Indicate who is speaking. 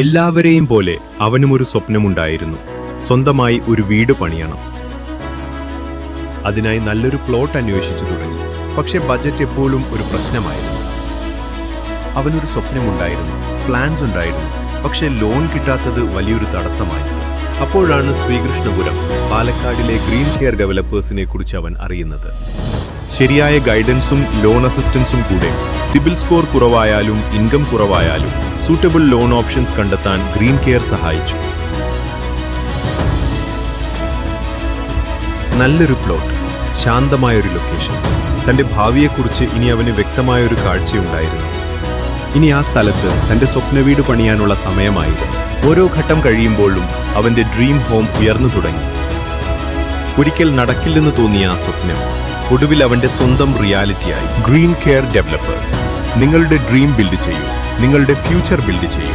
Speaker 1: എല്ലാവരെയും പോലെ അവനും ഒരു സ്വപ്നമുണ്ടായിരുന്നു. സ്വന്തമായി ഒരു വീട് പണിയണം. അതിനായി നല്ലൊരു പ്ലോട്ട് അന്വേഷിച്ചു തുടങ്ങി. പക്ഷെ ബജറ്റ് എപ്പോഴും ഒരു പ്രശ്നമായിരുന്നു. അവനൊരു സ്വപ്നമുണ്ടായിരുന്നു, പ്ലാൻസ് ഉണ്ടായിരുന്നു, പക്ഷെ ലോൺ കിട്ടാത്തത് വലിയൊരു തടസ്സമായിരുന്നു. അപ്പോഴാണ് ശ്രീകൃഷ്ണപുരം, പാലക്കാടിലെ ഗ്രീൻ കെയർ ഡെവലപ്പേഴ്സിനെ കുറിച്ച് അവൻ അറിയുന്നത്. ശരിയായ ഗൈഡൻസും ലോൺ അസിസ്റ്റൻസും കൂടെ സിബിൽ സ്കോർ കുറവായാലും ഇൻകം കുറവായാലും സൂട്ടബിൾ ലോൺ ഓപ്ഷൻസ് കണ്ടെത്താൻ ഗ്രീൻ കെയർ സഹായിച്ചു. നല്ലൊരു പ്ലോട്ട്, ശാന്തമായൊരു ലൊക്കേഷൻ. തന്റെ ഭാവിയെക്കുറിച്ച് ഇനി അവന് വ്യക്തമായൊരു കാഴ്ചയുണ്ടായിരുന്നു. ഇനി ആ സ്ഥലത്ത് തന്റെ സ്വപ്ന വീട് പണിയാനുള്ള സമയമായിരുന്നു. ഓരോ ഘട്ടം കഴിയുമ്പോഴും അവന്റെ ഡ്രീം ഹോം ഉയർന്നു തുടങ്ങി. ഒരിക്കൽ നടക്കില്ലെന്ന് തോന്നിയ ആ സ്വപ്നം ഒടുവിൽ അവന്റെ സ്വന്തം റിയാലിറ്റിയായി. ഗ്രീൻ കെയർ ഡെവലപ്പേഴ്സ്, നിങ്ങളുടെ ഡ്രീം ബിൽഡ് ചെയ്യൂ, നിങ്ങളുടെ ഫ്യൂച്ചർ ബിൽഡ് ചെയ്യൂ.